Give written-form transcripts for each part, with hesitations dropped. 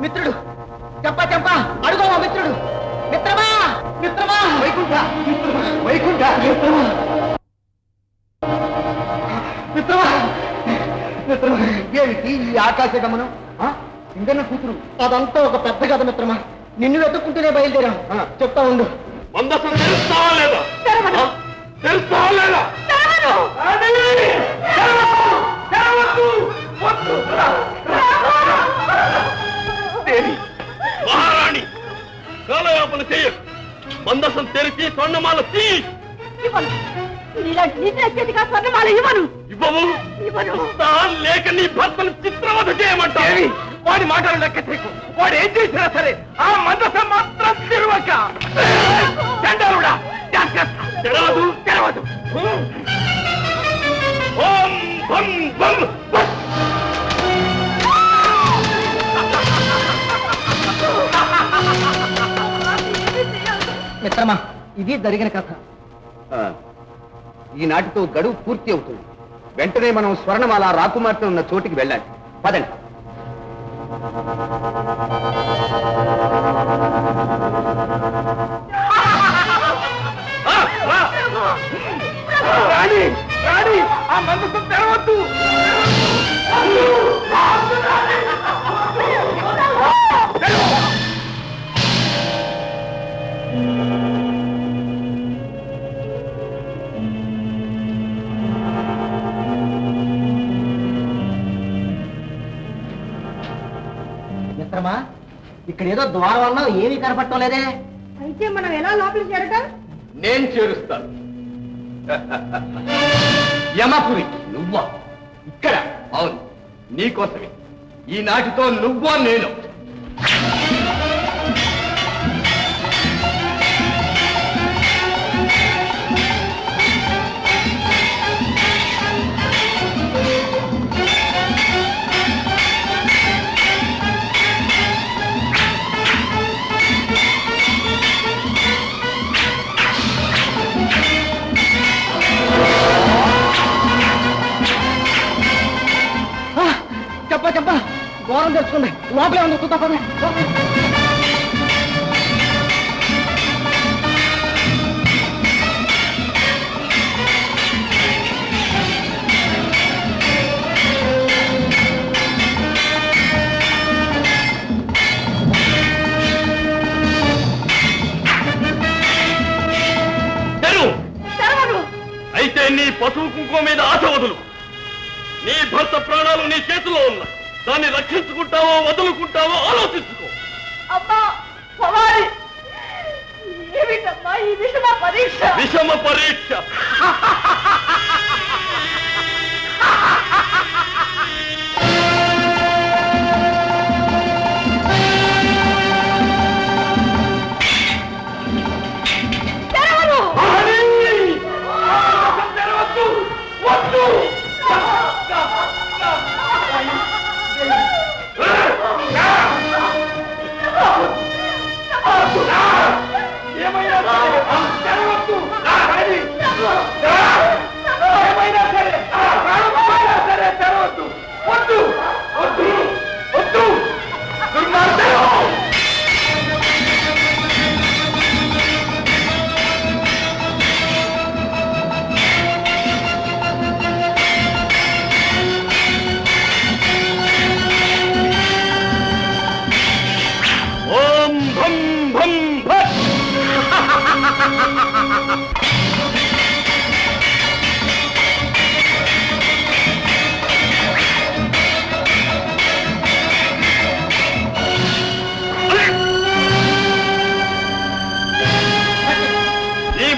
మిత్రుడు చెప్ప అడుగో మిత్రుడు. మిత్రమా మిత్రమా వైకుంఠ వైకుంఠ మిత్రమా మిత్రమా మిత్రమా. ఏమిటి ఈ ఆకాశ గమనం? ఇంకన్న కూతురు అదంతా ఒక పెద్ద కథ మిత్రమా. నిన్ను వెతుక్కుంటూనే బయలుదేరాం. చెప్తా ఉండు. మందసం తెలుస్తావా లేదా? తెలుస్తావా లేదా? మహారాణి కాలయాపన చెయ్య. మందసం తెరిచి స్వర్ణమాల తీ. లేక నీ భర్తను చిత్రవధ చేయమంటావు. వాడి మాటలు లెక్క చేయకు. వాడు ఏం చేసినా సరే ఆ మందసం మాత్రం తెరవక. చండాలుడా తెరవదు తెరవదు. ఓం భం భం భం. మిత్రమా ఇది జరిగిన కథ. ఈనాటితో గడువు పూర్తి అవుతుంది. వెంటనే మనం స్వర్ణమాల రాకుమార్తె ఉన్న చోటికి వెళ్ళాలి. పదండి. రాణి రాణి ఆ మందసం తెరవద్దు. మిత్రమా ఇక్కడ ఏదో ద్వారం వల్ల ఏమీ కనపడటం లేదే. అయితే మనం ఎలా లోపలికి చేరటం? నేను చేరుస్తాను. యమపురి నువ్వా ఇక్కడ? అవును, నీకోసమే. ఈనాటితో నువ్వో నేను. చెప్ప ఘోరం తెచ్చుకుంది. లోపలే ఉంది. చూద్దాం. అయితే నీ పశువు కుంకుమ మీద ఆశ వదులు. నీ భర్త ప్రాణాలు నీ చేతిలో ఉన్నాయి. దాన్ని రక్షించుకుంటావో వదులుకుంటావో ఆలోచించుకో. అమ్మా భవాని, ఏమిటమ్మా ఈ విషమ పరీక్ష? విషమ పరీక్ష.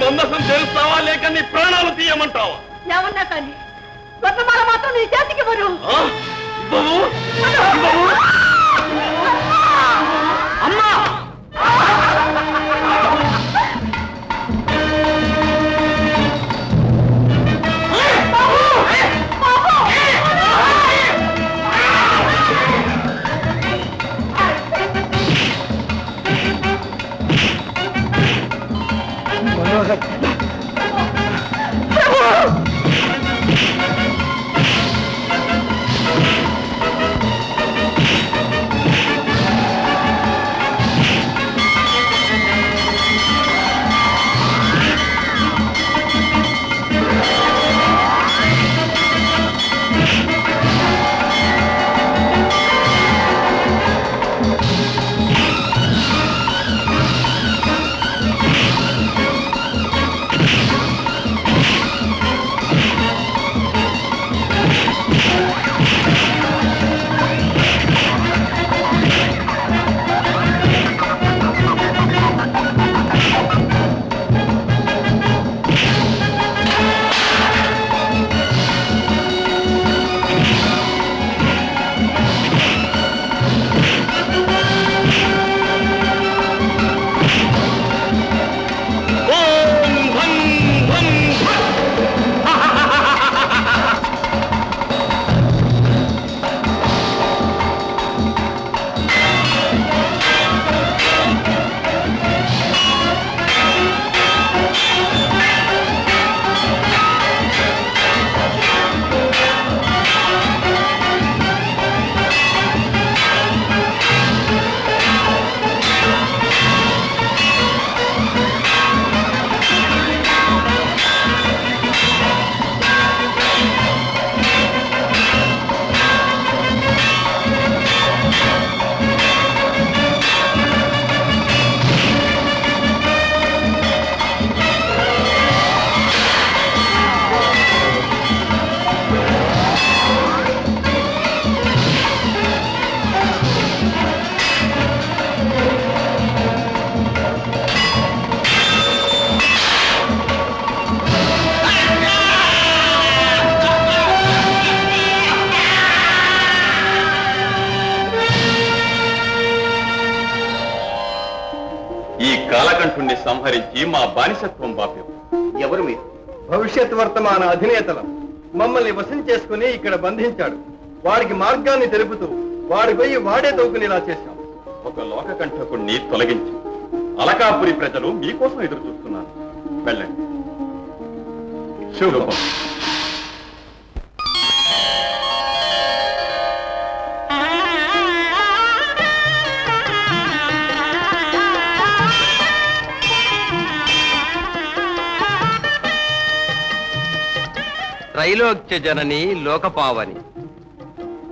మందసం తెలుస్తావా లేక నీ ప్రాణాలు తీయమంటావా? ఏమన్నా కానీ స్వర్ణమాల మాత్రం నీ చేతికి వరు. అమ్మా ప్రభు సంహరించి మా బానిసత్వం బాప్యం. ఎవరు మీరు? భవిష్యత్ వర్తమాన అధినేతలం. మమ్మల్ని వశం చేసుకుని ఇక్కడ బంధించాడు. వాడికి మార్గాన్ని తెలుపుతూ వాడి పోయి వాడే తోకునేలా చేశాం. ఒక లోకకంఠకుణ్ణి తొలగించి అలకాపురి ప్రజలు మీకోసం ఎదురు చూస్తున్నారు. వెళ్ళండి. శుభం. త్రైలోక్య జనని లోకపావని,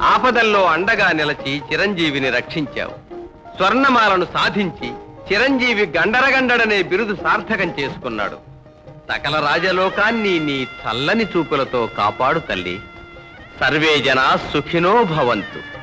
ఆపదల్లో అండగా నిలచి చిరంజీవిని రక్షించావు. స్వర్ణమాలను సాధించి చిరంజీవి గండరగండడనే బిరుదు సార్థకం చేసుకున్నాడు. సకల రాజలోకాన్ని నీ చల్లని చూపులతో కాపాడు తల్లి. సర్వే జనా సుఖినో భవంతు.